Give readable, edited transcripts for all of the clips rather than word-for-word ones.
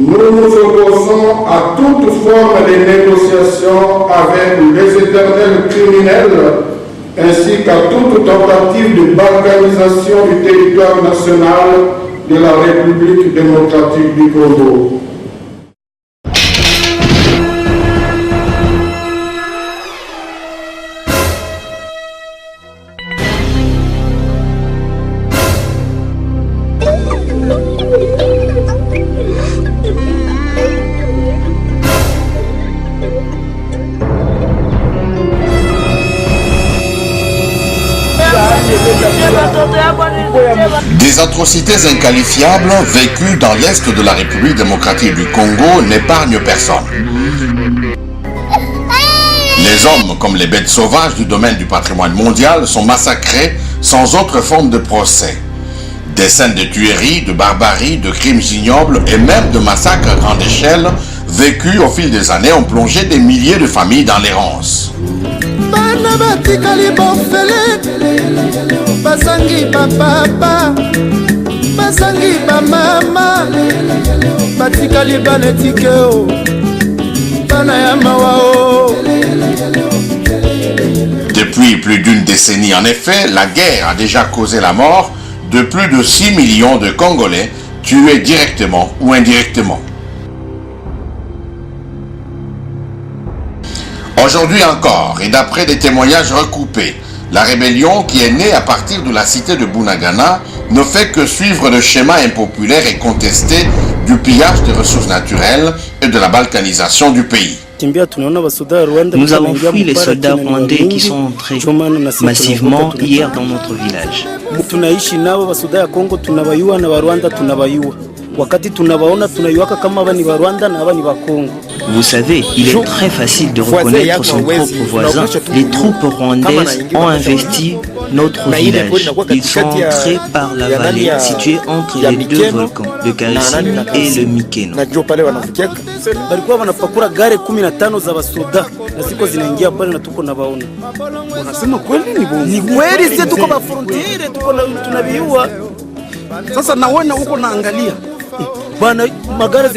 Nous nous opposons à toute forme de négociation avec les éternels criminels ainsi qu'à toute tentative de balkanisation du territoire national de la République démocratique du Congo. Des atrocités inqualifiables vécues dans l'est de la République démocratique du Congo n'épargnent personne. Les hommes, comme les bêtes sauvages du domaine du patrimoine mondial, sont massacrés sans autre forme de procès. Des scènes de tueries, de barbarie, de crimes ignobles et même de massacres à grande échelle vécus au fil des années ont plongé des milliers de familles dans l'errance. Depuis plus d'une décennie, en effet, la guerre a déjà causé la mort de plus de 6 millions de Congolais tués directement ou indirectement. Aujourd'hui encore, et d'après des témoignages recoupés, la rébellion qui est née à partir de la cité de Bunagana ne fait que suivre le schéma impopulaire et contesté du pillage des ressources naturelles et de la balkanisation du pays. Nous avons fui les soldats rwandais qui sont entrés massivement hier dans notre village. Vous savez, il est très facile de reconnaître son propre voisin. Les troupes rwandaises ont investi notre village. Ils sont entrés par la vallée située entre les deux volcans, le Kalsim et le Mikeno. Sasa naona huko naangalia bana magari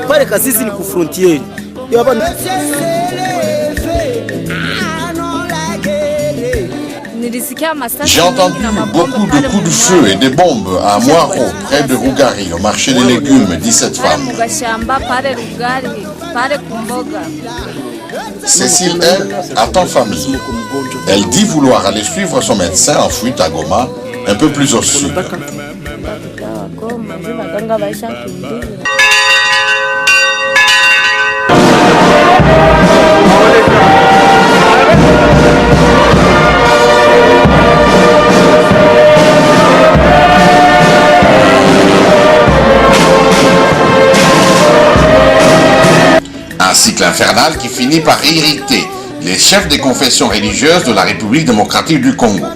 pale Kasisi ni ku frontier. J'ai entendu beaucoup de coups de feu et des bombes à Moiro, près de Rugari, au marché des légumes, 17 femmes. Cécile, elle, attend famille. Elle dit vouloir aller suivre son médecin en fuite à Goma, un peu plus au sud. Un cycle infernal qui finit par irriter les chefs des confessions religieuses de la République démocratique du Congo.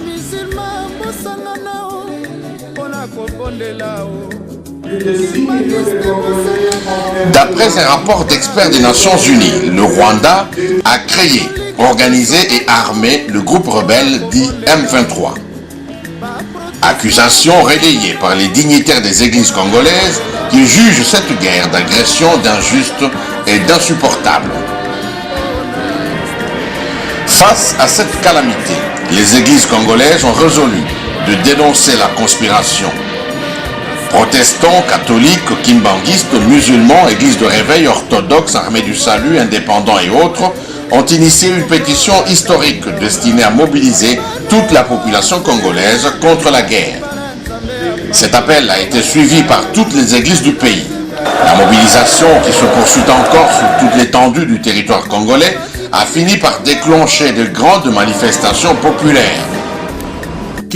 D'après un rapport d'experts des Nations Unies, le Rwanda a créé, organisé et armé le groupe rebelle dit M23. Accusation relayée par les dignitaires des églises congolaises qui jugent cette guerre d'agression d'injuste et d'insupportable. Face à cette calamité, les églises congolaises ont résolu de dénoncer la conspiration. Protestants, catholiques, kimbanguistes, musulmans, églises de réveil, orthodoxes, armées du salut, indépendants et autres ont initié une pétition historique destinée à mobiliser toute la population congolaise contre la guerre. Cet appel a été suivi par toutes les églises du pays. La mobilisation, qui se poursuit encore sur toute l'étendue du territoire congolais, a fini par déclencher de grandes manifestations populaires.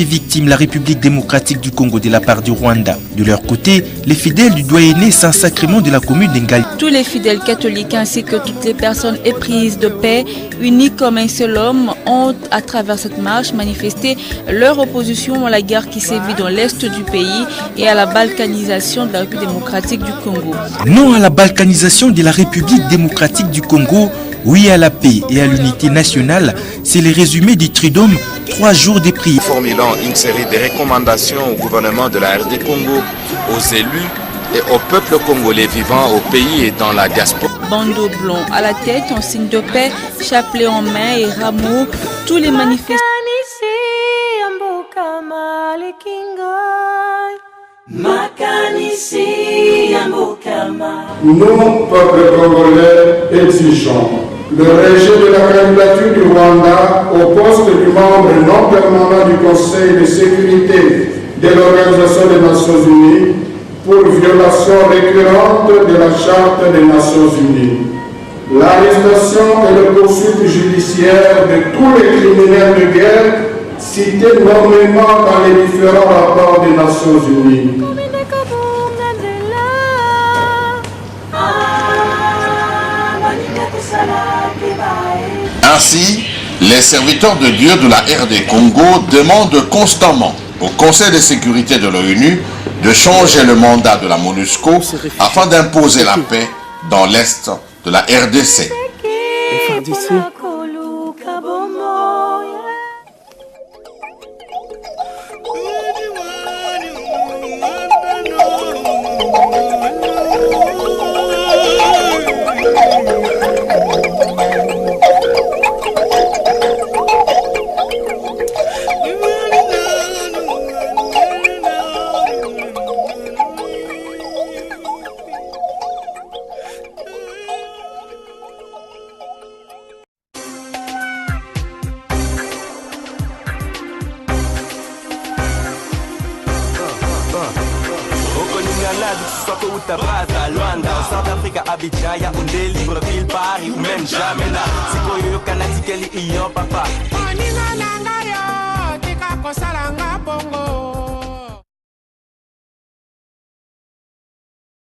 Victime la République démocratique du Congo de la part du Rwanda. De leur côté, les fidèles du doyenné Saint-Sacrement de la commune d'Engali. Tous les fidèles catholiques ainsi que toutes les personnes éprises de paix, unis comme un seul homme, ont à travers cette marche manifesté leur opposition à la guerre qui sévit dans l'est du pays et à la balkanisation de la République démocratique du Congo. Non à la balkanisation de la République démocratique du Congo, oui à la paix et à l'unité nationale, c'est le résumé du Tridome 3 jours de prière. Formulant une série de recommandations au gouvernement de la RD Congo, aux élus et au peuple congolais vivant au pays et dans la diaspora. Bandeau blanc à la tête en signe de paix, chapelet en main et rameau, tous les manifestants. Nous, peuple congolais, exigeons le rejet de la candidature du Rwanda au poste du membre non permanent du Conseil de sécurité de l'Organisation des Nations Unies pour violation récurrente de la Charte des Nations Unies. L'arrestation et le poursuite judiciaire de tous les criminels de guerre cités nommément dans les différents rapports des Nations Unies. Ainsi, les serviteurs de Dieu de la RD Congo demandent constamment au Conseil de sécurité de l'ONU de changer le mandat de la MONUSCO afin d'imposer la paix dans l'est de la RDC. Abidjan, Ondé, Libreville, Paris ou même Jamena. C'est quoi yo canadi, quel papa.